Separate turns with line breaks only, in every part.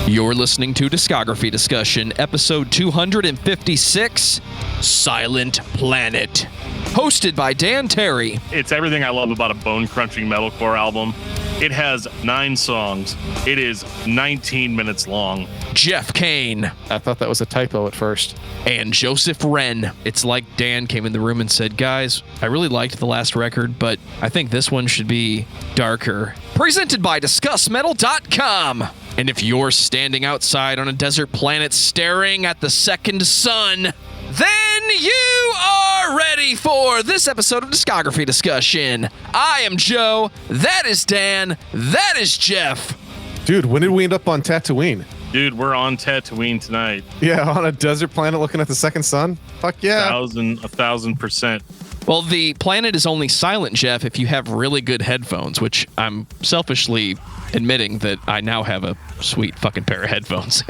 You're listening to Discography Discussion, episode 256, Silent Planet. Hosted by Dan Terry.
It's everything I love about a bone-crunching metalcore album. It has 9 songs. It is 19 minutes long.
Geoff Kane.
I thought that was a typo at first.
And Joseph Wren. It's like Dan came in the room and said, guys, I really liked the last record, but I think this one should be darker. Presented by discussmetal.com. And if you're standing outside on a desert planet staring at the second sun, then you are ready for this episode of Discography Discussion. I am Joe, that is Dan, that is Geoff.
Dude, when did we end up on Tatooine?
Dude, we're on Tatooine tonight.
Yeah, on a desert planet looking at the second sun? Fuck yeah.
1,000%.
Well, the planet is only silent, Geoff, if you have really good headphones, which I'm selfishly admitting that I now have a sweet fucking pair of headphones.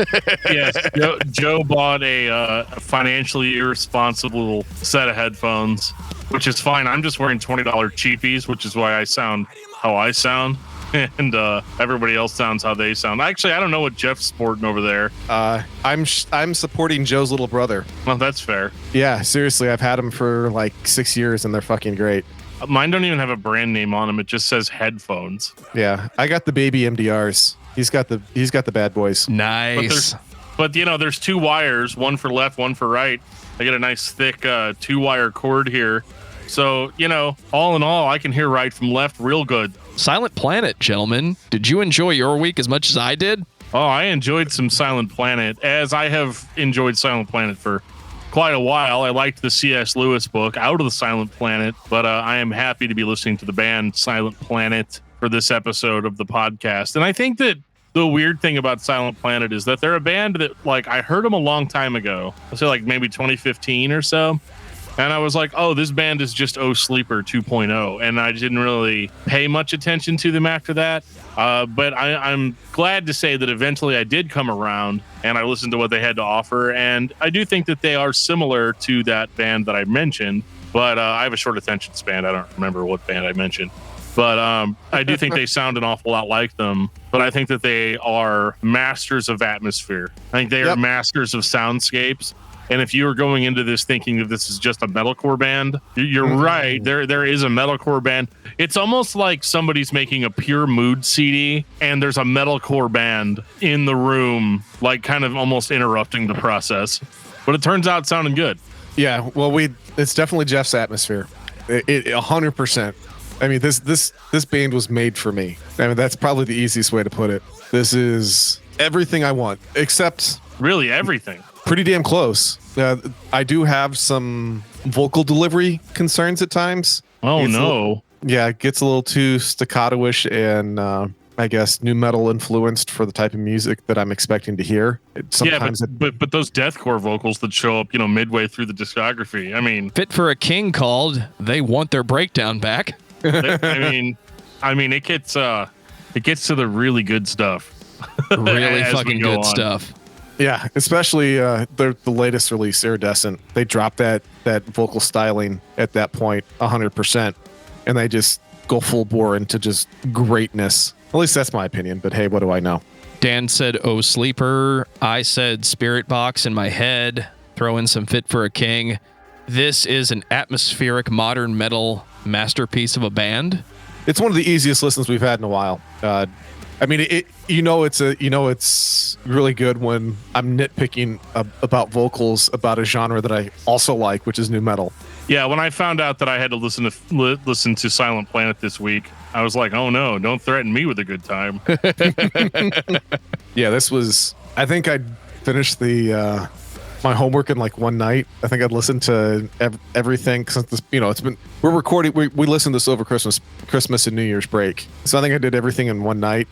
Yes, Joe bought a financially irresponsible set of headphones, which is fine. I'm just wearing $20 cheapies, which is why I sound how I sound. And everybody else sounds how they sound. Actually, I don't know what Jeff's sporting over there.
I'm supporting Joe's little brother.
Well, that's fair.
Yeah, seriously, I've had them for like 6 years, and they're fucking great.
Mine don't even have a brand name on them. It just says headphones.
Yeah, I got the baby MDRs. He's got the bad boys.
Nice.
But you know, there's 2 wires, one for left, one for right. I get a nice thick 2-wire cord here. So, you know, all in all, I can hear right from left real good.
Silent Planet, gentlemen. Did you enjoy your week as much as I did?
Oh, I enjoyed some Silent Planet, as I have enjoyed Silent Planet for quite a while. I liked the C.S. Lewis book, Out of the Silent Planet, but I am happy to be listening to the band Silent Planet for this episode of the podcast. And I think that the weird thing about Silent Planet is that they're a band that, like, I heard them a long time ago. I'll say like maybe 2015 or so. And I was like, oh, this band is just Oh Sleeper 2.0. And I didn't really pay much attention to them after that. But I'm glad to say that eventually I did come around and I listened to what they had to offer. And I do think that they are similar to that band that I mentioned. But I have a short attention span. I don't remember what band I mentioned. But I do think they sound an awful lot like them. But I think that they are masters of atmosphere. I think they are masters of soundscapes. And if you are going into this thinking that this is just a metalcore band, you're right. There is a metalcore band. It's almost like somebody's making a pure mood CD and there's a metalcore band in the room, like kind of almost interrupting the process. But it turns out sounding good.
Yeah, well, it's definitely Jeff's atmosphere. It 100%. I mean, this band was made for me. I mean, that's probably the easiest way to put it. This is everything I want, except
really everything.
Pretty damn close. I do have some vocal delivery concerns at times.
Oh, no.
It gets a little too staccato-ish and I guess new metal influenced for the type of music that I'm expecting to hear. But those deathcore vocals that show up, midway through the discography, I mean...
Fit for a King called They Want Their Breakdown Back.
It gets to the really good stuff.
Really fucking good stuff.
Yeah, especially the latest release, Iridescent. They dropped that vocal styling at that point 100%, and they just go full bore into just greatness. At least that's my opinion, but hey, what do I know?
Dan said, Oh Sleeper. I said Spirit Box in my head. Throw in some Fit for a King. This is an atmospheric modern metal masterpiece of a band.
It's one of the easiest listens we've had in a while. I mean, it's really good when I'm nitpicking about vocals about a genre that I also like, which is new metal.
Yeah, when I found out that I had to listen to Silent Planet this week, I was like, oh no, don't threaten me with a good time.
Yeah, this was. I think I finished my homework in like one night. I think I'd listened to everything since this, it's been, we're recording, we listened to this over Christmas and New Year's break. So I think I did everything in one night,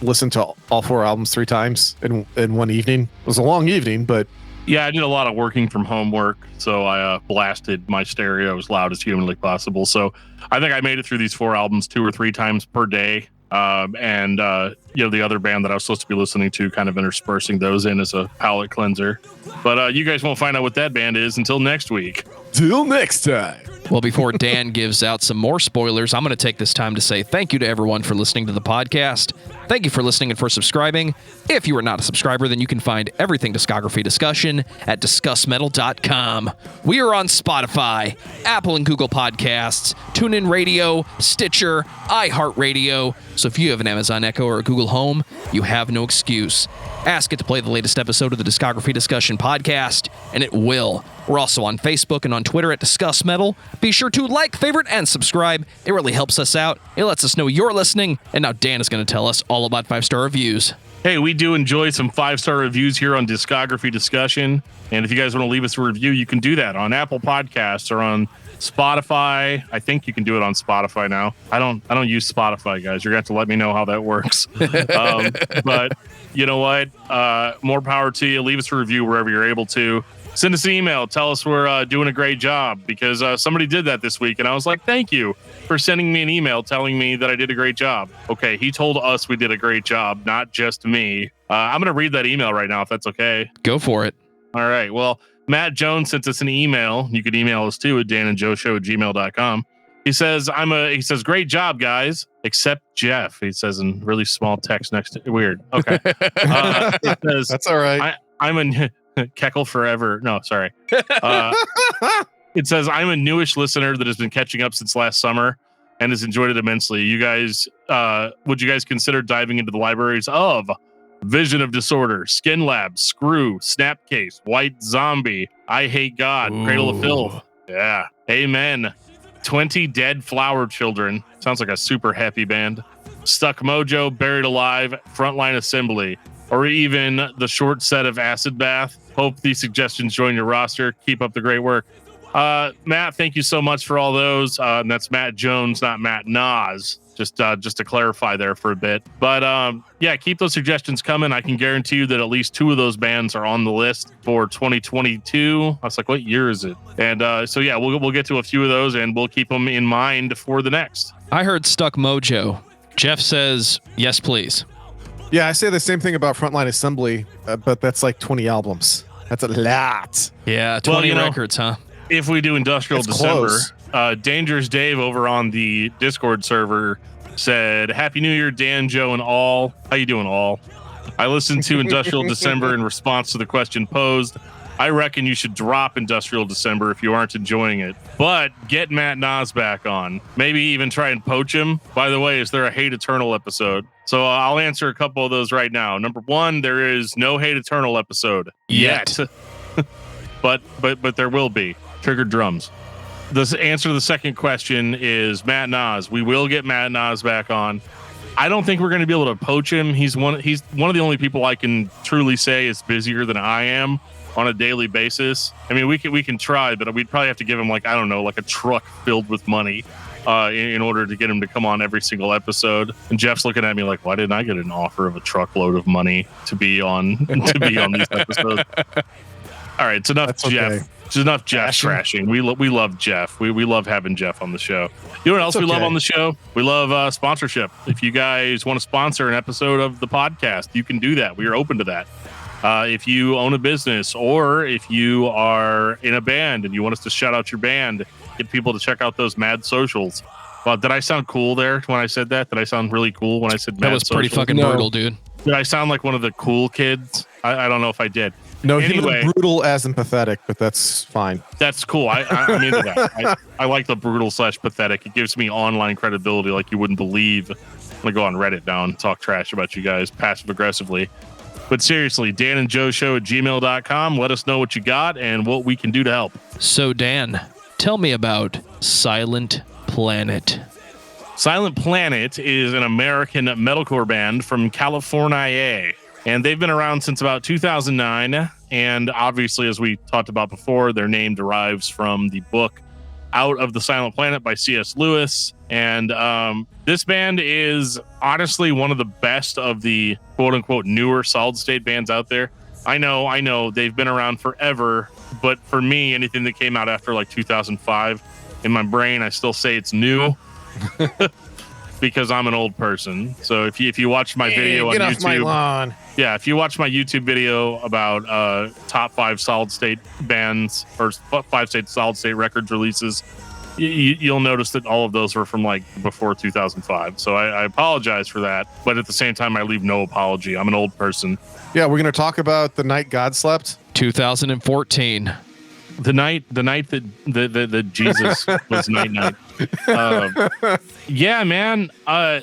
listened to all 4 albums 3 times in one evening. It was a long evening, but
yeah, I did a lot of working from home work. So I blasted my stereo as loud as humanly possible. So I think I made it through these 4 albums 2 or 3 times per day. The other band that I was supposed to be listening to, kind of interspersing those in as a palate cleanser. But you guys won't find out what that band is until next week.
Till next time.
Well, before Dan gives out some more spoilers, I'm going to take this time to say thank you to everyone for listening to the podcast. Thank you for listening and for subscribing. If you are not a subscriber, then you can find everything Discography Discussion at discussmetal.com. We are on Spotify, Apple and Google Podcasts, TuneIn Radio, Stitcher, iHeartRadio. So if you have an Amazon Echo or a Google Home, you have no excuse. Ask it to play the latest episode of the Discography Discussion podcast, and it will. We're also on Facebook and on Twitter at Discuss Metal. Be sure to like, favorite, and subscribe. It really helps us out. It lets us know you're listening. And now Dan is going to tell us all about 5-star reviews.
Hey, we do enjoy some 5-star reviews here on Discography Discussion. And if you guys want to leave us a review, you can do that on Apple Podcasts or on Spotify. I think you can do it on Spotify now. I don't use Spotify, guys. You're going to have to let me know how that works. But you know what? More power to you. Leave us a review wherever you're able to. Send us an email. Tell us we're doing a great job, because somebody did that this week. And I was like, thank you for sending me an email telling me that I did a great job. Okay, he told us we did a great job, not just me. I'm going to read that email right now, if that's okay.
Go for it.
All right. Well, Matt Jones sent us an email. You can email us too at danandjoeshow@gmail.com. He says, great job, guys, except Geoff. He says in really small text next to weird. Okay. It says,
that's all right.
I'm a Keckle forever. No, sorry. It says, I'm a newish listener that has been catching up since last summer and has enjoyed it immensely. You guys, would you guys consider diving into the libraries of Vision of Disorder, Skin Lab, Screw, Snapcase, White Zombie, I Hate God,
Ooh.
Cradle of Filth? Yeah. Amen. 20 Dead Flower Children. Sounds like a super happy band. Stuck Mojo, Buried Alive, Frontline Assembly, or even the short set of Acid Bath. Hope these suggestions join your roster. Keep up the great work. Matt, thank you so much for all those. And that's Matt Jones, not Matt Nas. Just to clarify there for a bit. But yeah, keep those suggestions coming. I can guarantee you that at least 2 of those bands are on the list for 2022. I was like, what year is it? And so yeah, we'll get to a few of those and we'll keep them in mind for the next.
I heard Stuck Mojo. Jeff says, yes, please.
Yeah, I say the same thing about Frontline Assembly, but that's like 20 albums. That's a lot.
Yeah, 20 records, huh?
If we do Industrial
It's
December,
close.
Dangerous Dave over on the Discord server said, Happy New Year, Dan, Joe, and all. How you doing, all? I listened to Industrial December in response to the question posed. I reckon you should drop Industrial December if you aren't enjoying it. But get Matt Nas back on. Maybe even try and poach him. By the way, is there a Hate Eternal episode? So I'll answer a couple of those right now. Number 1, there is no Hate Eternal episode yet. but there will be. Triggered drums. The answer to the second question is Matt Nas. We will get Matt Nas back on. I don't think we're going to be able to poach him. He's one of the only people I can truly say is busier than I am on a daily basis. I mean, we can try, but we'd probably have to give him like a truck filled with money in order to get him to come on every single episode. And Jeff's looking at me like, why didn't I get an offer of a truckload of money to be on these episodes? All right, it's enough.
That's
Geoff.
okay.
It's enough Jeff trashing. We love Jeff. We love having Jeff on the show. You know what else we love on the show? We love sponsorship. If you guys want to sponsor an episode of the podcast, you can do that. We are open to that. If you own a business or if you are in a band and you want us to shout out your band, get people to check out those mad socials. Well, did I sound cool there when I said that? Did I sound really cool when I said mad
That was pretty
socials?
fucking brutal, dude.
Did I sound like one of the cool kids? I don't know if I did.
No,
Anyway.
he was brutal as in pathetic, but that's fine.
That's cool. I'm into that. I like the brutal / pathetic. It gives me online credibility like you wouldn't believe. I'm going to go on Reddit now and talk trash about you guys passive aggressively. But seriously, danandjoeshow@gmail.com. Let us know what you got and what we can do to help.
So, Dan, tell me about Silent Planet.
Silent Planet is an American metalcore band from California. And they've been around since about 2009. And obviously, as we talked about before, their name derives from the book Out of the Silent Planet by C.S. Lewis. And this band is honestly one of the best of the quote-unquote newer solid state bands out there. I know, they've been around forever. But for me, anything that came out after like 2005, in my brain, I still say it's new. Because I'm an old person. So if you watch my video on
get
YouTube,
off my lawn.
Yeah, if you watch my YouTube video about top 5 solid state bands or 5 solid state records releases, you'll notice that all of those were from like before 2005. So I apologize for that, but at the same time, I leave no apology. I'm an old person.
Yeah, we're going to talk about The Night God Slept.
2014.
The night that Jesus was night. Yeah, man.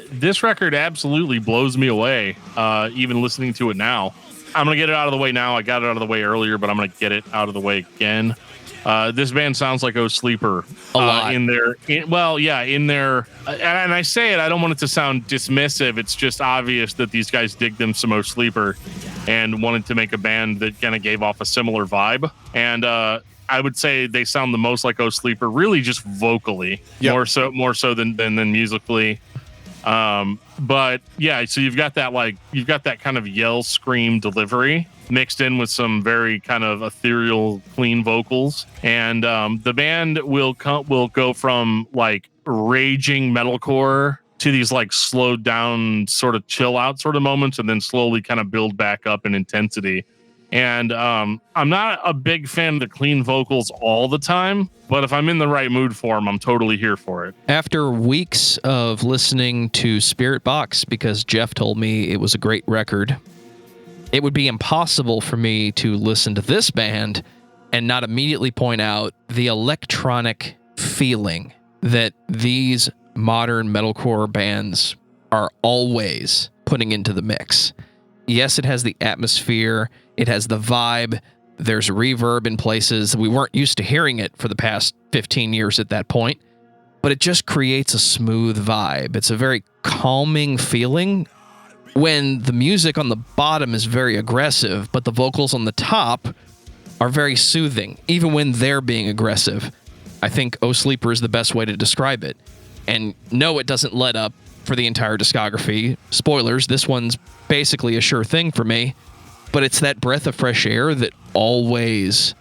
This record absolutely blows me away. Even listening to it now, I'm gonna get it out of the way now. I got it out of the way earlier, but I'm gonna get it out of the way again. This band sounds like Oh Sleeper
a lot.
in their. And I say it. I don't want it to sound dismissive. It's just obvious that these guys dig them some Oh Sleeper, and wanted to make a band that kind of gave off a similar vibe. And I would say they sound the most like Oh Sleeper, really just vocally, more so than musically. But yeah, so you've got that kind of yell scream delivery mixed in with some very kind of ethereal, clean vocals, and the band will go from like raging metalcore to these like slowed down sort of chill out sort of moments, and then slowly kind of build back up in intensity. And I'm not a big fan of the clean vocals all the time, but if I'm in the right mood for them, I'm totally here for it.
After weeks of listening to Spirit Box, because Geoff told me it was a great record, it would be impossible for me to listen to this band and not immediately point out the electronic feeling that these modern metalcore bands are always putting into the mix. Yes, it has the atmosphere, it has the vibe, there's reverb in places. We weren't used to hearing it for the past 15 years at that point, but it just creates a smooth vibe. It's a very calming feeling when the music on the bottom is very aggressive, but the vocals on the top are very soothing, even when they're being aggressive. I think Oh Sleeper is the best way to describe it. And no, it doesn't let up for the entire discography. Spoilers, this one's basically a sure thing for me, but it's that breath of fresh air that always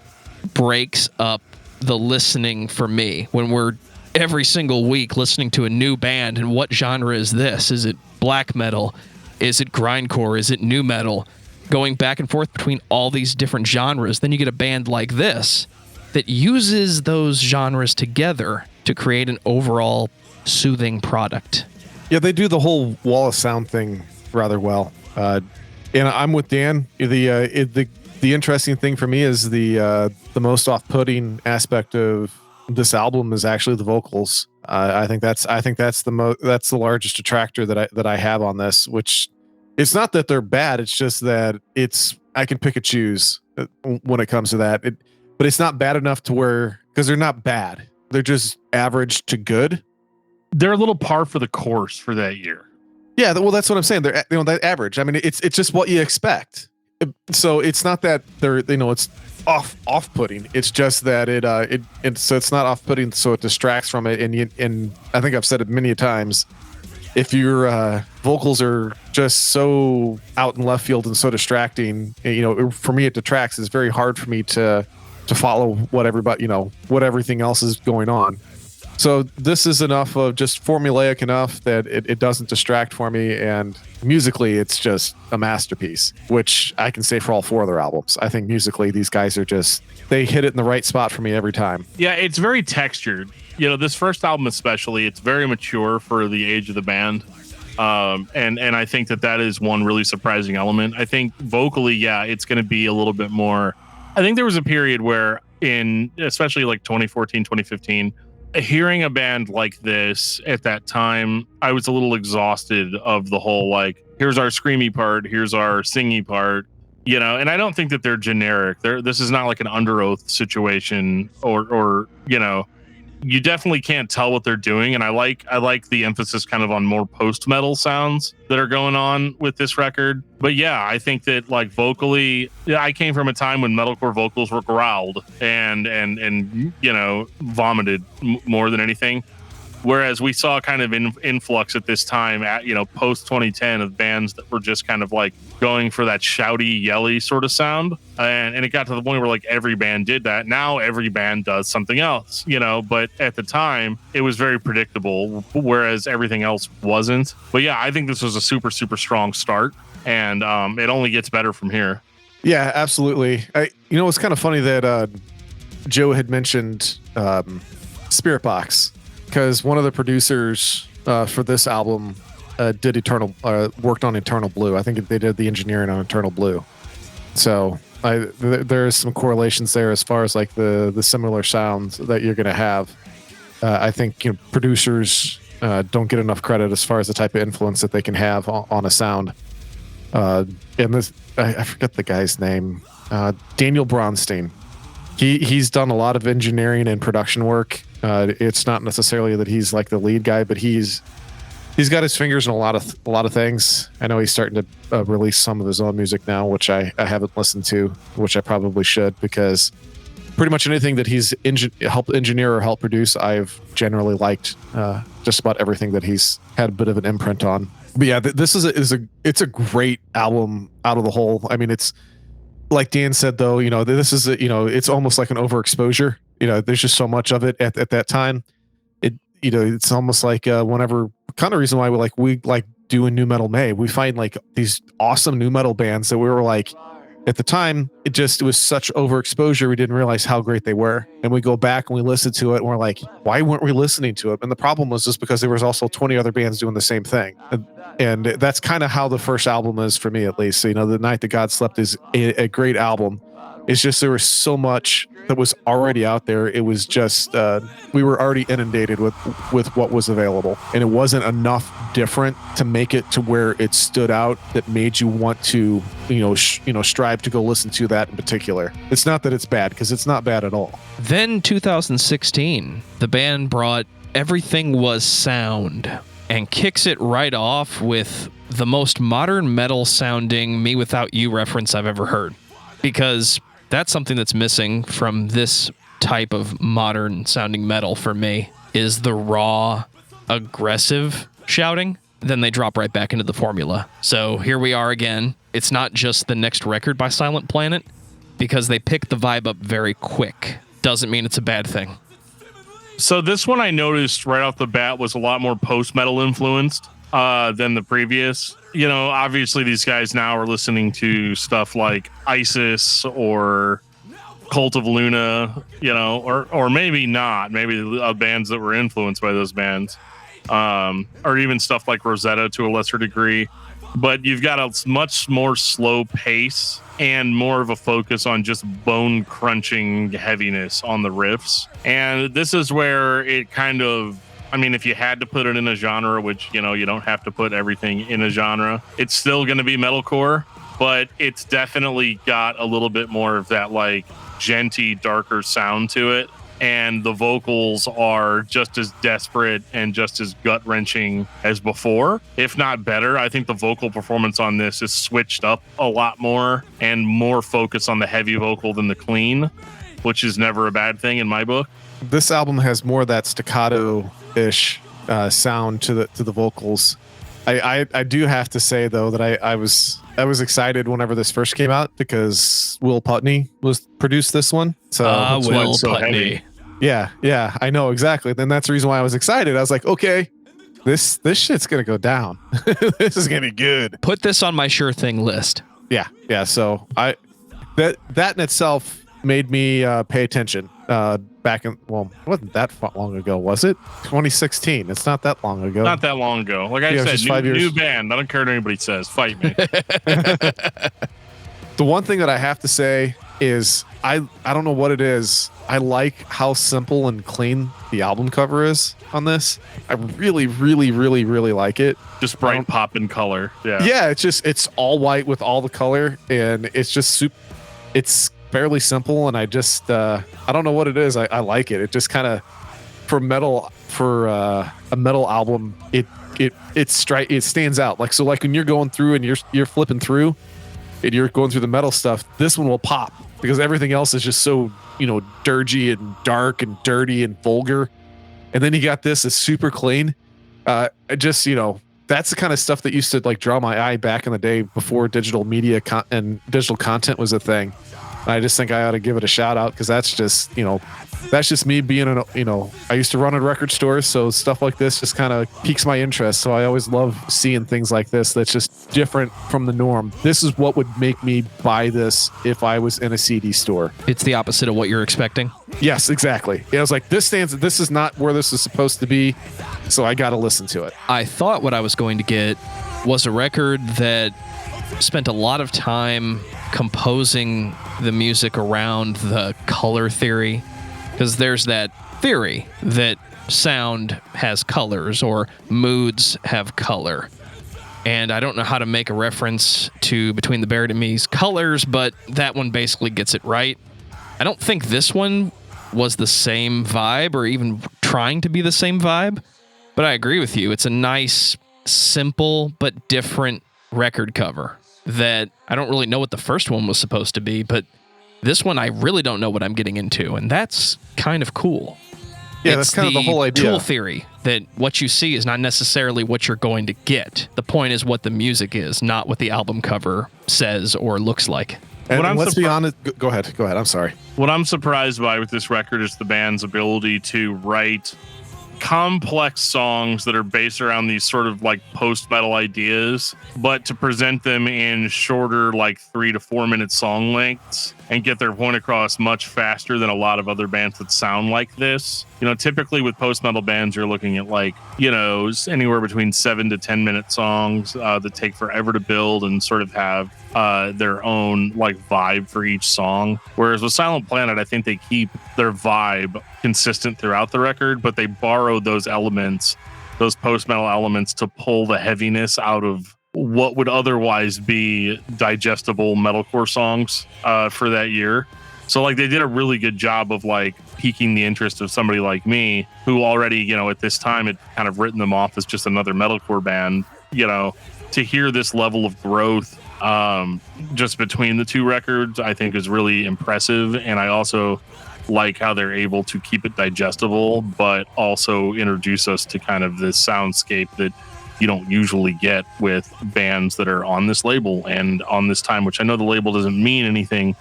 breaks up the listening for me when we're every single week listening to a new band. And what genre is this? Is it black metal? Is it grindcore? Is it new metal? Going back and forth between all these different genres. Then you get a band like this that uses those genres together to create an overall soothing product.
Yeah, they do the whole wall of sound thing rather well. And I'm with Dan. The interesting thing for me is the most off-putting aspect of this album is actually the vocals. I think that's the largest detractor that I have on this. Which it's not that they're bad. It's just that I can pick and choose when it comes to that. But it's not bad enough to where, because they're not bad. They're just average to good.
They're a little par for the course for that year.
Yeah, well, that's what I'm saying. They're that average. I mean, it's just what you expect. So it's not that they're it's off-putting. It's just that so it's not off-putting, so it distracts from it. And I think I've said it many times. If your vocals are just so out in left field and so distracting, for me it detracts. It's very hard for me to follow what everything else is going on. So this is enough of just formulaic enough that it doesn't distract for me, and musically it's just a masterpiece, which I can say for all four of their albums. I think musically these guys they hit it in the right spot for me every time.
Yeah, it's very textured. This first album especially, it's very mature for the age of the band. And I think that is one really surprising element. I think vocally, yeah, it's going to be a little bit more. I think there was a period where especially like 2014, 2015, hearing a band like this at that time, I was a little exhausted of the whole, like, here's our screamy part, here's our singy part, and I don't think that they're generic. This is not like an Under Oath situation or you definitely can't tell what they're doing. And I like the emphasis kind of on more post metal sounds that are going on with this record. But yeah, I think that like vocally, I came from a time when metalcore vocals were growled and vomited more than anything. Whereas we saw kind of influx at this time at, post 2010 of bands that were just kind of like going for that shouty, yelly sort of sound. And it got to the point where like every band did that. Now every band does something else, but at the time it was very predictable, whereas everything else wasn't. But yeah, I think this was a super, super strong start, and it only gets better from here.
Yeah, absolutely. It's kind of funny that Joe had mentioned Spirit Box, because one of the producers for this album worked on Eternal Blue. I think they did the engineering on Eternal Blue. So there's some correlations there as far as like the similar sounds that you're going to have. I think producers don't get enough credit as far as the type of influence that they can have on a sound. And this, I forget the guy's name, Daniel Bronstein. He's done a lot of engineering and production work. It's not necessarily that he's like the lead guy, but he's got his fingers in a lot of things. I know he's starting to release some of his own music now, which I haven't listened to, which I probably should, because pretty much anything that he's helped engineer or help produce, I've generally liked. Just about everything that he's had a bit of an imprint on. But yeah, this it's a great album out of the whole. I mean, it's like Dan said, though, this is it's almost like an overexposure. There's just so much of it at that time. It's almost like whenever kind of reason why we like doing Nu Metal May, we find like these awesome nu metal bands that we were like, at the time, it was such overexposure, we didn't realize how great they were. And we go back and we listen to it and we're like, why weren't we listening to it? And the problem was just because there was also 20 other bands doing the same thing. And that's kind of how the first album is for me, at least. The Night That God Slept is a great album. It's just there was so much that was already out there. It was just we were already inundated with what was available, and it wasn't enough different to make it to where it stood out that made you want to strive to go listen to that in particular. It's not that it's bad, because it's not bad at all.
Then 2016, the band brought Everything Was Sound and kicks it right off with the most modern metal sounding Me Without You reference I've ever heard, because that's something that's missing from this type of modern sounding metal for me, is the raw, aggressive shouting. Then they drop right back into the formula. So here we are again. It's not just the next record by Silent Planet, because they pick the vibe up very quick. Doesn't mean it's a bad thing.
So this one I noticed right off the bat was a lot more post-metal influenced than the previous. Obviously these guys now are listening to stuff like ISIS or Cult of Luna, or maybe not. Maybe bands that were influenced by those bands, or even stuff like Rosetta to a lesser degree. But you've got a much more slow pace and more of a focus on just bone crunching heaviness on the riffs. And this is where it kind of, if you had to put it in a genre, which, you don't have to put everything in a genre, it's still going to be metalcore, but it's definitely got a little bit more of that like genty, darker sound to it. And the vocals are just as desperate and just as gut-wrenching as before, if not better. I think the vocal performance on this is switched up a lot more and more focused on the heavy vocal than the clean, which is never a bad thing in my book.
This album has more of that staccato-ish sound to the vocals. I do have to say, though, that I was excited whenever this first came out, because Will Putney produced this one. So
Will Putney.
Heavy. Yeah, I know exactly. Then that's the reason why I was excited. I was like, okay, this shit's gonna go down. This is gonna be good.
Put this on my sure thing list.
Yeah. So that in itself made me pay attention. Back in, it wasn't that long ago, was it? 2016. It's not that long ago.
Not that long ago. Like I said, new band. I don't care what anybody says. Fight me.
The one thing that I have to say is I don't know what it is. I like how simple and clean the album cover is on this. I really, really, really, really like it.
Just bright pop in color. Yeah.
Yeah, it's all white with all the color, and it's just it's fairly simple, and I just I don't know what it is. I like it. It just kind of for a metal album, it stands out. Like, so like when you're going through and you're flipping through and you're going through the metal stuff, this one will pop because everything else is just so, dirgy and dark and dirty and vulgar. And then you got this, it's super clean. That's the kind of stuff that used to like draw my eye back in the day before digital media and digital content was a thing. I just think I ought to give it a shout out because that's just, that's just me being I used to run at record stores, so stuff like this just kind of piques my interest. So I always love seeing things like this that's just different from the norm. This is what would make me buy this if I was in a CD store.
It's the opposite of what you're expecting.
Yes, exactly. I was like, this is not where this is supposed to be, so I got to listen to it.
I thought what I was going to get was a record that spent a lot of time composing the music around the color theory, because there's that theory that sound has colors or moods have color. And I don't know how to make a reference to Between the Buried and Me's colors, but that one basically gets it right. I don't think this one was the same vibe or even trying to be the same vibe, but I agree with you. It's a nice, simple, but different record cover that I don't really know what the first one was supposed to be, but this one I really don't know what I'm getting into, and that's kind of cool.
Yeah, that's kind of the whole idea.
Tool theory, that what you see is not necessarily what you're going to get. The point is what the music is, not what the album cover says or looks like.
And let's be honest. Go ahead. I'm sorry.
What I'm surprised by with this record is the band's ability to write complex songs that are based around these sort of like post-metal ideas, but to present them in shorter, like 3 to 4 minute song lengths and get their point across much faster than a lot of other bands that sound like this. Typically with post-metal bands, you're looking at like, anywhere between 7 to 10 minute songs that take forever to build and sort of have their own like vibe for each song. Whereas with Silent Planet, I think they keep their vibe consistent throughout the record, but they borrow those elements, those post-metal elements, to pull the heaviness out of what would otherwise be digestible metalcore songs for that year. So like they did a really good job of like piquing the interest of somebody like me who already, at this time had kind of written them off as just another metalcore band, to hear this level of growth just between the two records, I think is really impressive. And I also like how they're able to keep it digestible, but also introduce us to kind of this soundscape that you don't usually get with bands that are on this label and on this time, which I know the label doesn't mean anything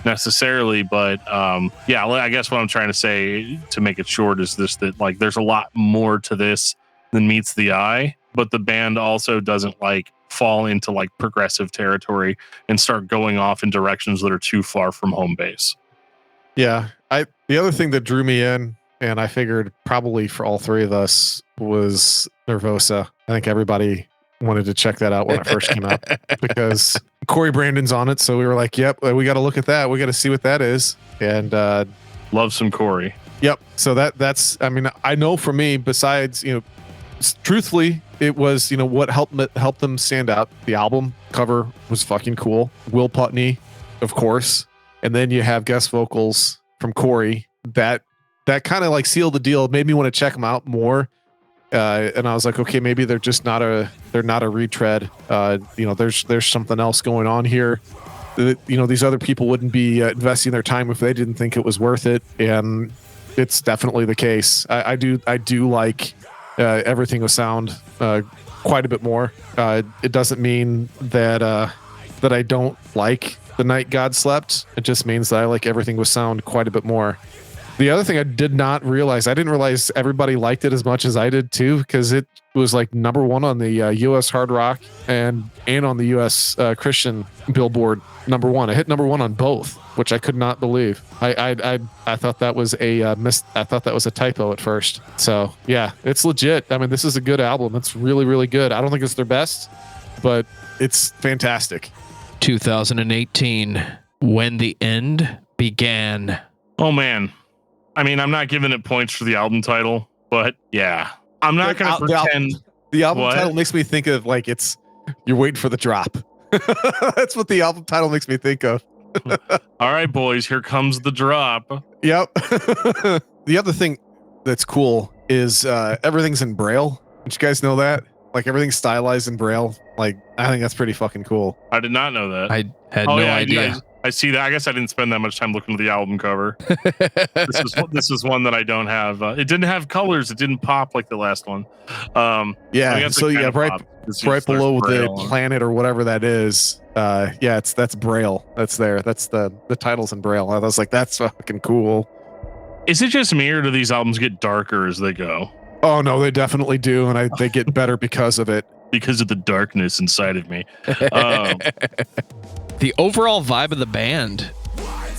necessarily, but I guess what I'm trying to say to make it short is this, that like there's a lot more to this than meets the eye, but the band also doesn't like fall into like progressive territory and start going off in directions that are too far from home base.
Yeah, the other thing that drew me in, and I figured probably for all three of us, was Nervosa. I think everybody wanted to check that out when it first came out because Corey Brandon's on it. So we were like, yep, we got to look at that. We got to see what that is. And
love some Corey.
Yep. So that's, I know for me, besides, truthfully, it was, what helped them stand out. The album cover was fucking cool. Will Putney, of course. And then you have guest vocals from Corey. That kind of like sealed the deal. It made me want to check them out more. And I was like, okay, maybe they're just not a retread. There's something else going on here. These other people wouldn't be investing their time if they didn't think it was worth it. And it's definitely the case. I do like Everything with Sound quite a bit more. It doesn't mean that I don't like The Night God Slept. It just means that I like Everything with Sound quite a bit more. The other thing I didn't realize everybody liked it as much as I did too, because it was like number one on the U.S. hard rock and on the U.S. Christian Billboard number one. I hit number one on both, which I could not believe. I thought that was I thought that was a typo at first. So yeah, it's legit. This is a good album. It's really, really good. I don't think it's their best, but it's fantastic.
2018, When the End Began.
Oh man. I'm not giving it points for the album title, but yeah, I'm not going to pretend.
The album title makes me think of like you're waiting for the drop. That's what the album title makes me think of.
All right, boys, here comes the drop.
Yep. The other thing that's cool is everything's in Braille. Did you guys know that? Like everything's stylized in Braille. Like I think that's pretty fucking cool.
I did not know that.
I had no idea.
I see that. I guess I didn't spend that much time looking at the album cover. This is one that I don't have. It didn't have colors. It didn't pop like the last one. I guess
So
it
yeah,
kinda
right,
popped. It's
right
just there's
below the
Braille on it.
planet or whatever that is. That's Braille. That's there. That's the titles in Braille. I was like, that's fucking cool.
Is it just me, or do these albums get darker as they go?
Oh no, they definitely do, and they get better because of it.
Because of the darkness inside of me.
The overall vibe of the band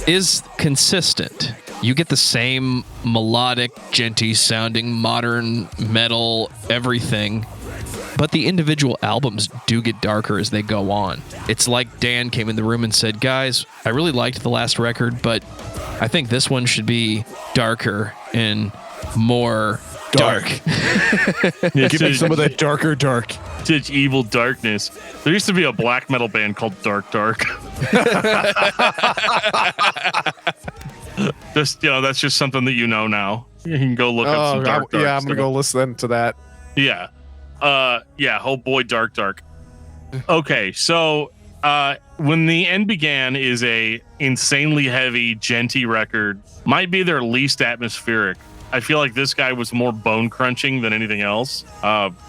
is consistent. You get the same melodic, genty sounding, modern metal, everything. But the individual albums do get darker as they go on. It's like Dan came in the room and said, guys, I really liked the last record, but I think this one should be darker and more dark.
Give me some of that darker dark.
Such evil darkness. There used to be a black metal band called Dark Dark. That's just something that you know now. You can go look up some Dark Dark.
Yeah, I'm gonna go listen to that.
Yeah. Oh boy, Dark Dark. Okay, so When the End Began is a insanely heavy, genty record. Might be their least atmospheric. I feel like this guy was more bone crunching than anything else,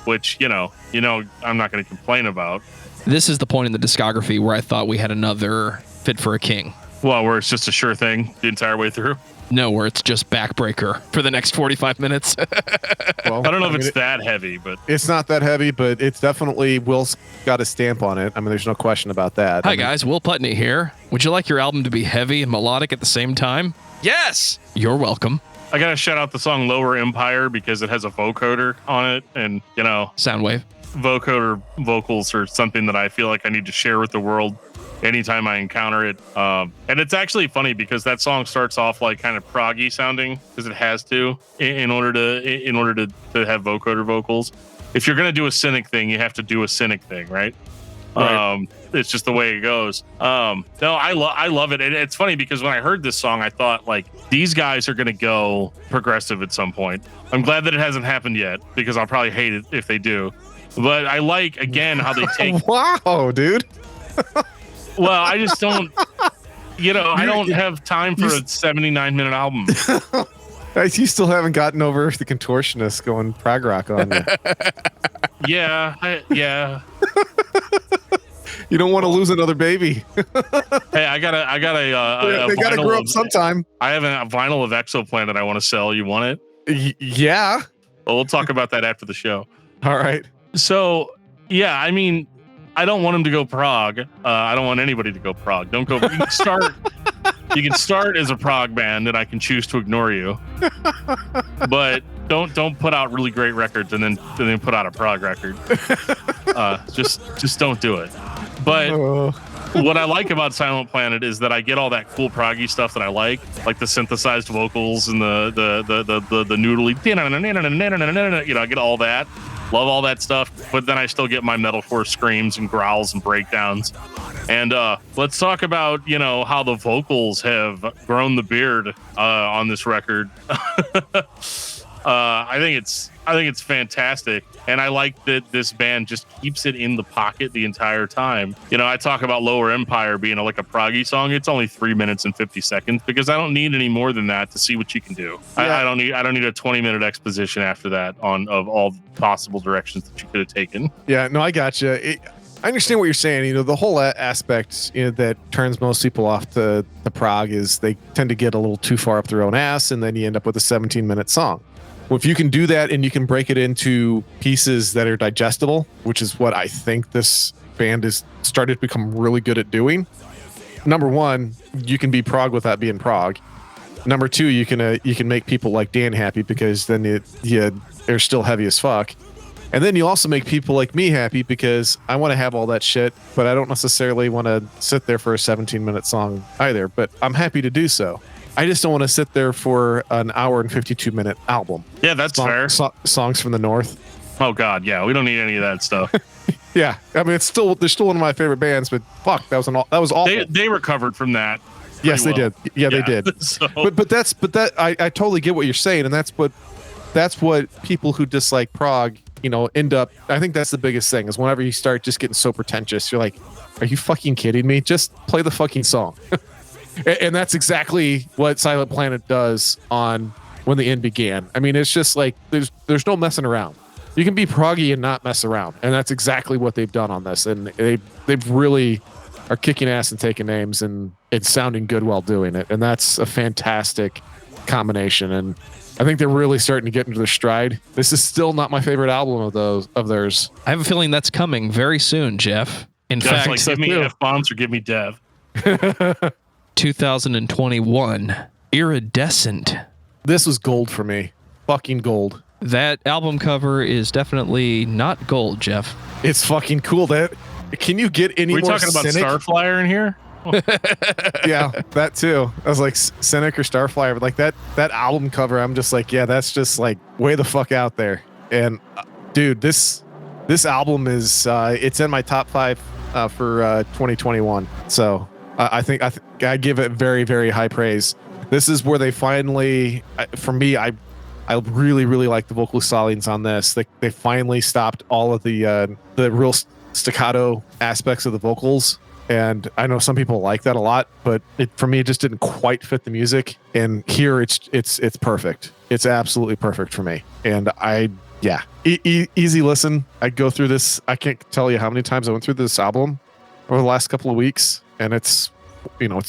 which, I'm not going to complain about.
This is the point in the discography where I thought we had another Fit for a King.
Well, where it's just a sure thing the entire way through.
No, where it's just backbreaker for the next 45 minutes.
Well,
I don't know if it's that heavy, but
it's not that heavy, but it's definitely Will's got a stamp on it. I mean, there's no question about that.
Hi guys, Will Putney here. Would you like your album to be heavy and melodic at the same time? Yes! You're welcome.
I gotta shout out the song Lower Empire because it has a vocoder on it, and
Soundwave.
Vocoder vocals are something that I feel like I need to share with the world anytime I encounter it. And it's actually funny because that song starts off like kind of proggy sounding because it has to in order to have vocoder vocals. If you're gonna do a cynic thing, you have to do a cynic thing, right?
Right.
It's just the way it goes. No, I love it. And it's funny because when I heard this song, I thought like these guys are gonna go progressive at some point. I'm glad that it hasn't happened yet because I'll probably hate it if they do. But I like again how they take.
Wow, dude.
Well, I just don't. I don't have time for a 79-minute album.
You still haven't gotten over the contortionist going prog rock on you.
Yeah.
You don't want to lose another baby.
Hey, I got a
they gotta
vinyl
grow up sometime.
I have a vinyl of Exoplanet I want to sell. You want it?
Yeah.
Well, we'll talk about that after the show.
All right.
So, yeah, I mean, I don't want him to go prog. I don't want anybody to go prog. Don't go. You can start. You can start as a prog band, and I can choose to ignore you. But don't put out really great records and then put out a prog record. Just don't do it. But what I like about Silent Planet is that I get all that cool proggy stuff that I like the synthesized vocals and the noodly. I get all that. Love all that stuff, but then I still get my metalcore screams and growls and breakdowns. And let's talk about how the vocals have grown the beard on this record. I think it's fantastic, and I like that this band just keeps it in the pocket the entire time. I talk about Lower Empire being like a proggy song. It's only 3 minutes and 50 seconds because I don't need any more than that to see what you can do. Yeah. I don't need a 20-minute exposition after that of all the possible directions that you could have taken.
Yeah, no, I gotcha. I understand what you're saying. The whole aspect that turns most people off the prog is they tend to get a little too far up their own ass, and then you end up with a 17-minute song. Well, if you can do that and you can break it into pieces that are digestible, which is what I think this band has started to become really good at doing. Number one, you can be prog without being prog. Number two, you can make people like Dan happy because then they're still heavy as fuck. And then you also make people like me happy because I want to have all that shit, but I don't necessarily want to sit there for a 17-minute song either, but I'm happy to do so. I just don't want to sit there for an hour and 52-minute album.
Yeah, that's fair.
Songs from the North.
Oh God, yeah, we don't need any of that stuff.
Yeah, I mean, they're still one of my favorite bands, but fuck, that was awful.
They recovered from that.
Yes, they did. Yeah, they did.
So.
But I totally get what you're saying, and that's what people who dislike prog end up. I think that's the biggest thing is whenever you start just getting so pretentious, you're like, are you fucking kidding me? Just play the fucking song. And that's exactly what Silent Planet does on When the End Began. I mean, it's just like there's no messing around. You can be proggy and not mess around, and that's exactly what they've done on this. And they've really are kicking ass and taking names, and it's sounding good while doing it. And that's a fantastic combination. And I think they're really starting to get into their stride. This is still not my favorite album of theirs.
I have a feeling that's coming very soon, Geoff. In
Jeff's
fact,
like, give me F-bombs or give me Dev.
2021, Iridescent.
This was gold for me. Fucking gold.
That album cover is definitely not gold, Geoff.
It's fucking cool. Can you get any more
talking about
cynic?
Starflyer in here?
Yeah, that too. I was like Cynic or Starflyer, but like that album cover, I'm just like, yeah, that's just like way the fuck out there. And dude, this album is it's in my top 5 for 2021. So I think I give it very, very high praise. This is where they finally, for me, I really, really like the vocal stylings on this. They finally stopped all of the real staccato aspects of the vocals. And I know some people like that a lot, but for me, it just didn't quite fit the music. And here, it's perfect. It's absolutely perfect for me. And easy listen. I go through this. I can't tell you how many times I went through this album over the last couple of weeks, and it's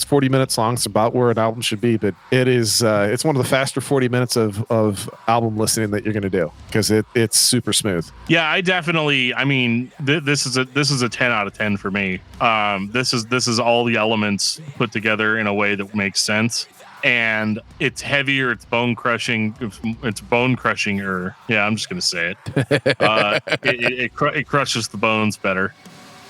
40 minutes long. It's about where an album should be, but it is it's one of the faster 40 minutes of album listening that you're going to do, because it's super smooth.
Yeah, I definitely, I mean, this is a 10 out of 10 for me. This is all the elements put together in a way that makes sense, and it's heavier, it's bone crushing, it's bone crushing-er. Yeah, I'm just going to say it. It crushes the bones better.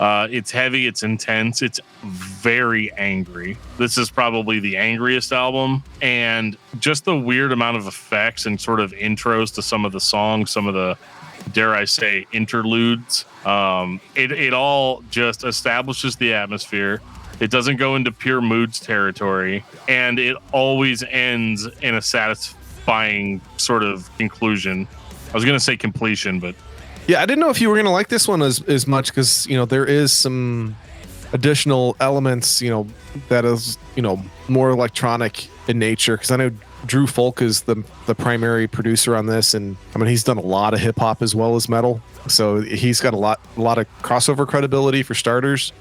It's heavy, it's intense, it's very angry. This is probably the angriest album, and just the weird amount of effects and sort of intros to some of the songs, some of the, dare I say, interludes. It all just establishes the atmosphere. It doesn't go into pure moods territory, and it always ends in a satisfying sort of conclusion. I was going to say completion, but
yeah, I didn't know if you were going to like this one as much, because, there is some additional elements, that is, more electronic in nature. Because I know Drew Folk is the primary producer on this. And I mean, he's done a lot of hip hop as well as metal. So he's got a lot of crossover credibility for starters.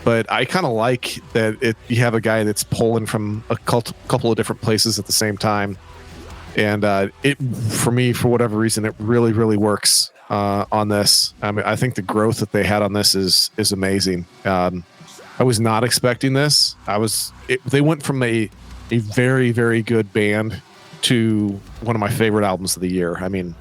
But I kind of like that you have a guy that's pulling from a couple of different places at the same time. And for me, for whatever reason, it really, really works on this. I mean, I think the growth that they had on this is amazing. I was not expecting this. They went from a very, very good band to one of my favorite albums of the year. I mean,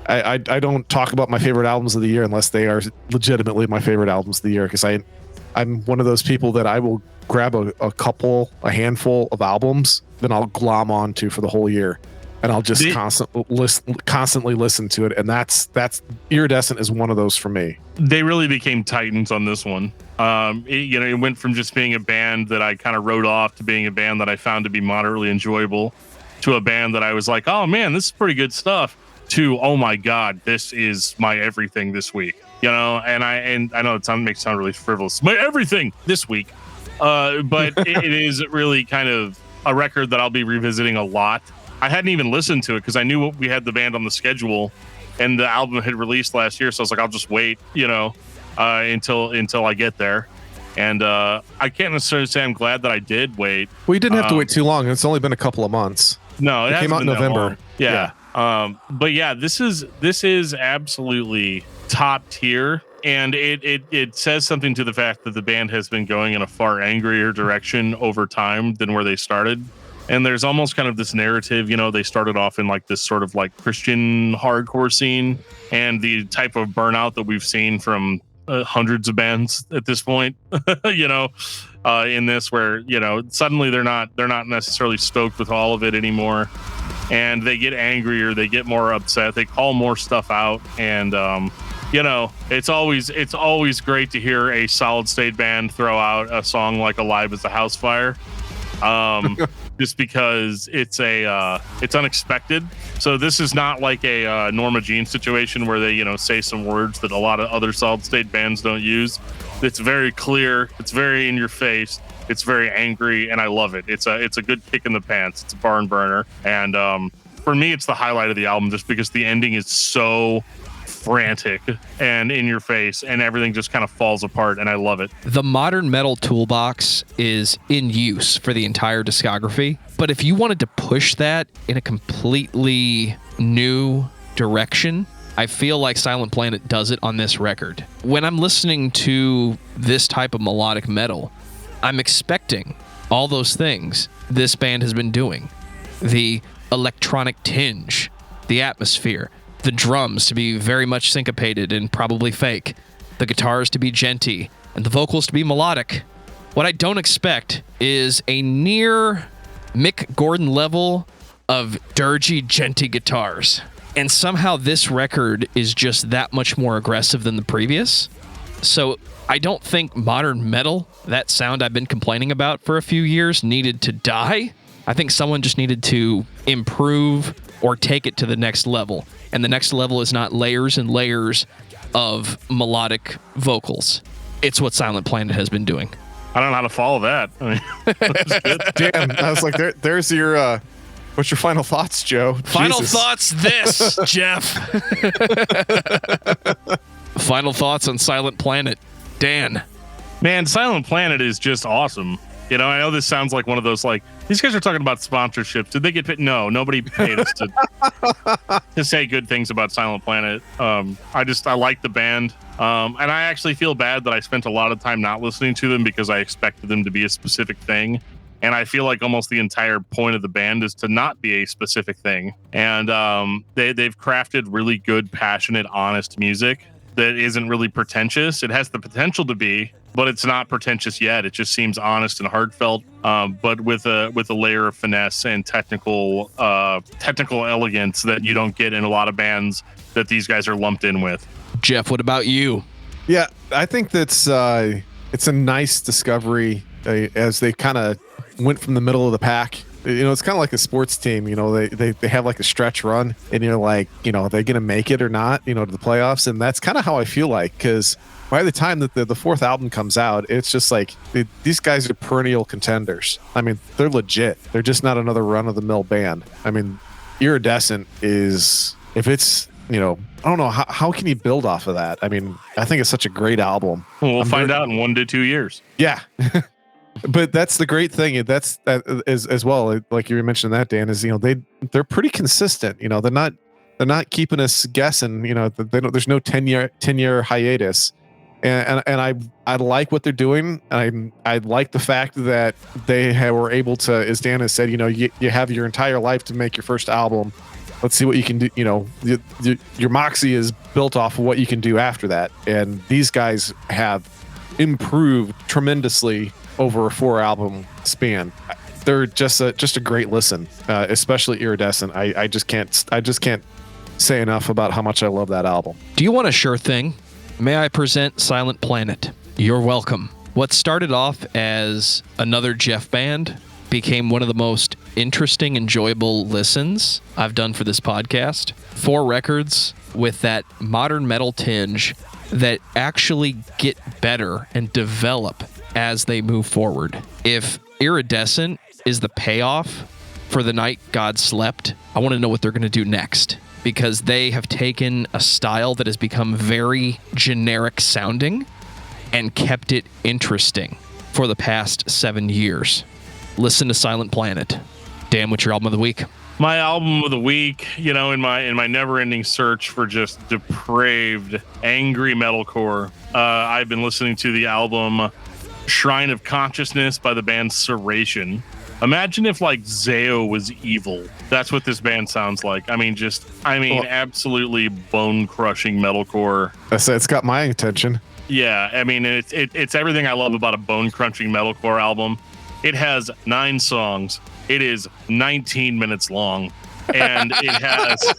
I don't talk about my favorite albums of the year unless they are legitimately my favorite albums of the year, because I'm one of those people that I will grab a handful of albums, then I'll glom onto for the whole year, and I'll just constantly listen to it. And that's Iridescent is one of those for me.
They really became titans on this one. It went from just being a band that I kind of wrote off to being a band that I found to be moderately enjoyable, to a band that I was like, oh man, this is pretty good stuff, to, oh my God, this is my everything this week. And I know it makes it sound really frivolous. My everything this week. But it is really kind of a record that I'll be revisiting a lot. I hadn't even listened to it because I knew we had the band on the schedule and the album had released last year. So I was like, I'll just wait, until I get there. And I can't necessarily say I'm glad that I did wait.
Well, you didn't have to wait too long. It's only been a couple of months.
No, it
came out in November.
Yeah. But yeah, this is absolutely top tier. And it says something to the fact that the band has been going in a far angrier direction over time than where they started. And there's almost kind of this narrative, they started off in like this sort of like Christian hardcore scene, and the type of burnout that we've seen from hundreds of bands at this point, in this, where, suddenly they're not necessarily stoked with all of it anymore. And they get angrier, they get more upset, they call more stuff out. And, it's always great to hear a solid state band throw out a song like Alive as a House Fire. just because it's unexpected. So this is not like a Norma Jean situation where they, say some words that a lot of other solid state bands don't use. It's very clear. It's very in your face. It's very angry, and I love it. It's a good kick in the pants. It's a barn burner, and for me, it's the highlight of the album just because the ending is so frantic and in your face, and everything just kind of falls apart, and I love it.
The modern metal toolbox is in use for the entire discography, but if you wanted to push that in a completely new direction, I feel like Silent Planet does it on this record. When I'm listening to this type of melodic metal, I'm expecting all those things this band has been doing. The electronic tinge, the atmosphere, the drums to be very much syncopated and probably fake, the guitars to be genty, and the vocals to be melodic. What I don't expect is a near Mick Gordon level of dirgy, genty guitars. And somehow this record is just that much more aggressive than the previous. So I don't think modern metal, that sound I've been complaining about for a few years, needed to die. I think someone just needed to improve or take it to the next level. And the next level is not layers and layers of melodic vocals. It's what Silent Planet has been doing.
I don't know how to follow that. I mean, that's good.
Damn, I was like, there's your, what's your final thoughts, Joe?
Final
Jesus.
thoughts this, Geoff. Final thoughts on Silent Planet. Dan.
Man, Silent Planet is just awesome. I know this sounds like one of those, like, these guys are talking about sponsorships. Did they get paid? No, nobody paid us to say good things about Silent Planet. I like the band. And I actually feel bad that I spent a lot of time not listening to them because I expected them to be a specific thing. And I feel like almost the entire point of the band is to not be a specific thing. And they've crafted really good, passionate, honest music that isn't really pretentious. It has the potential to be, but it's not pretentious yet. It just seems honest and heartfelt, but with a layer of finesse and technical elegance that you don't get in a lot of bands that these guys are lumped in with.
Geoff, what about you?
Yeah, I think that's it's a nice discovery as they kind of went from the middle of the pack. It's kind of like a sports team. They have like a stretch run, and you're like, are they going to make it or not? To the playoffs, and that's kind of how I feel like, because by the time that the fourth album comes out, it's just like these guys are perennial contenders. I mean, they're legit. They're just not another run-of-the-mill band. I mean, Iridescent is, if it's, I don't know, how can you build off of that? I mean, I think it's such a great album.
Well, we'll find out in 1 to 2 years.
Yeah. But that's the great thing. That is as well, like you were mentioning that, Dan, is they're pretty consistent. They're not keeping us guessing. There's no 10-year hiatus, and I like what they're doing. I like the fact that they were able to, as Dan has said, you have your entire life to make your first album. Let's see what you can do. Your moxie is built off of what you can do after that, and these guys have improved tremendously over a 4-album span. They're just a great listen, especially Iridescent. I just can't say enough about how much I love that album.
Do you want a sure thing? May I present Silent Planet? You're welcome. What started off as another Geoff band became one of the most interesting, enjoyable listens I've done for this podcast. 4 records with that modern metal tinge that actually get better and develop as they move forward. If Iridescent is the payoff for The Night God Slept, I want to know what they're going to do next, because they have taken a style that has become very generic sounding and kept it interesting for the past 7 years. Listen to Silent Planet. Dan, what's your album of the week?
My album of the week, in my never-ending search for just depraved, angry metalcore, I've been listening to the album Shrine of Consciousness by the band Serration. Imagine if like Zao was evil. That's what this band sounds like. Absolutely bone-crushing metalcore.
It's got my attention.
Yeah, it's everything I love about a bone-crunching metalcore album. It has 9 songs. It is 19 minutes long, and it has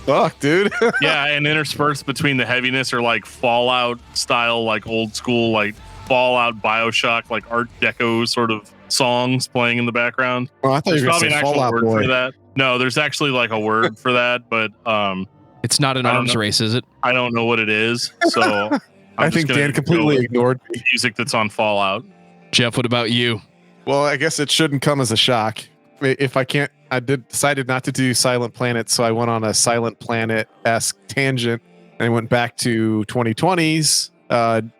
fuck, dude.
Yeah, and interspersed between the heaviness are like Fallout style, like old school, like Fallout, BioShock, like Art Deco sort of songs playing in the background.
Oh, I thought
There's
you were
probably
going
an
to say
actual
Fallout
word
Boy.
for that. No, there's actually like a word for that, but
It's not an
I don't
arms
know.
race, is it?
I don't know what it is. So
I think Dan completely ignored me.
music that's on Fallout.
Geoff, what about you?
Well, I guess it shouldn't come as a shock. If I can't, decided not to do Silent Planet, so I went on a Silent Planet-esque tangent and I went back to 2020's.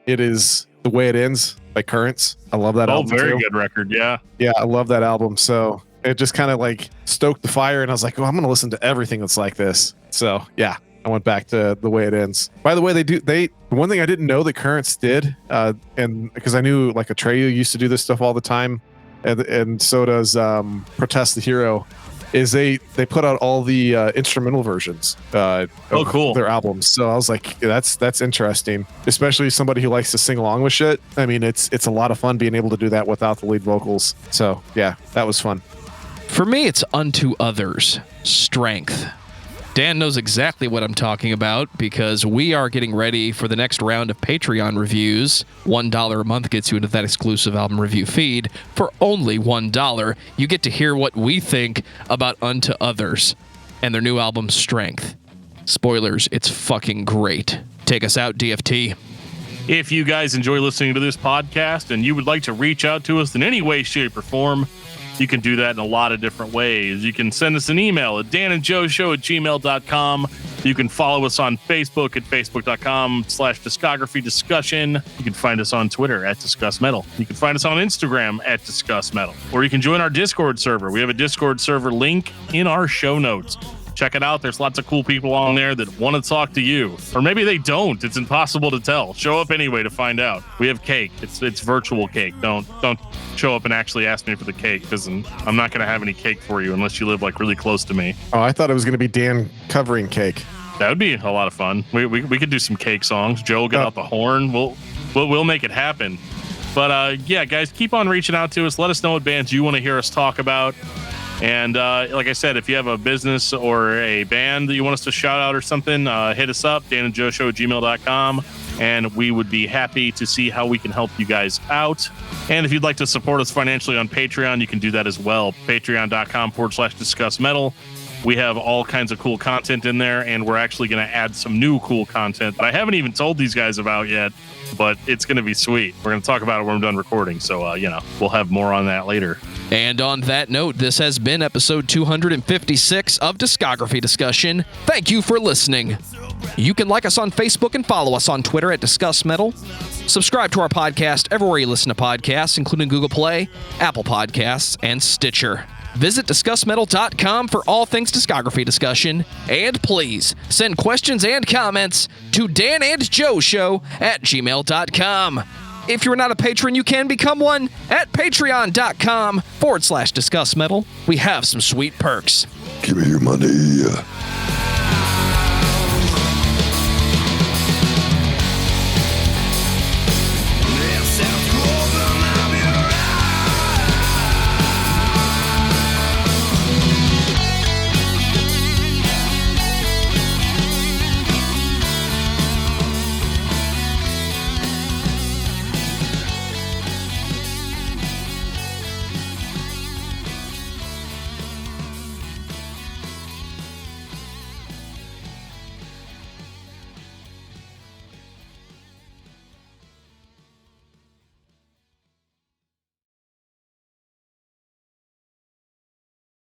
It is The Way It Ends by Currents. I love that album.
Very
too.
good record. Yeah.
Yeah, I love that album. So it just kind of like stoked the fire, and I was like, oh, I'm going to listen to everything that's like this. So yeah, I went back to The Way It Ends. By the way, one thing I didn't know that Currents did, and because I knew like Atreyu used to do this stuff all the time, and so does Protest the Hero, is they put out all the instrumental versions
cool.
of their albums. So I was like, yeah, that's interesting, especially somebody who likes to sing along with shit. I mean, it's a lot of fun being able to do that without the lead vocals. So yeah, that was fun.
For me, it's Unto Others, Strength. Dan knows exactly what I'm talking about because we are getting ready for the next round of Patreon reviews. $1 a month gets you into that exclusive album review feed. For only $1, you get to hear what we think about Unto Others and their new album, Strength. Spoilers, it's fucking great. Take us out, DFT.
If you guys enjoy listening to this podcast and you would like to reach out to us in any way, shape, or form, you can do that in a lot of different ways. You can send us an email at danandjoeshow@gmail.com. You can follow us on Facebook at facebook.com/discography discussion. You can find us on Twitter at discussmetal. You can find us on Instagram at discussmetal. Or you can join our Discord server. We have a Discord server link in our show notes. Check it out. There's lots of cool people on there that want to talk to you. Or maybe they don't. It's impossible to tell. Show up anyway to find out. We have cake. It's virtual cake. Don't show up and actually ask me for the cake, because I'm not going to have any cake for you unless you live like really close to me.
Oh, I thought it was going to be Dan covering cake.
That would be a lot of fun. We could do some cake songs. Joe will get out the horn. We'll make it happen. But yeah, guys, keep on reaching out to us. Let us know what bands you want to hear us talk about. And like I said, if you have a business or a band that you want us to shout out or something, hit us up, danandjoeshow@gmail.com, and we would be happy to see how we can help you guys out. And if you'd like to support us financially on Patreon, you can do that as well. Patreon.com/discussmetal. We have all kinds of cool content in there, and we're actually going to add some new cool content that I haven't even told these guys about yet, but it's going to be sweet. We're going to talk about it when we're done recording, so we'll have more on that later.
And on that note, this has been episode 256 of Discography Discussion. Thank you for listening. You can like us on Facebook and follow us on Twitter at discussmetal. Subscribe to our podcast everywhere you listen to podcasts, including Google Play, Apple Podcasts, and Stitcher. Visit discussmetal.com for all things discography discussion. And please send questions and comments to danandjoeshow@gmail.com. If you're not a patron, you can become one at patreon.com/discussmetal. We have some sweet perks.
Give me your money.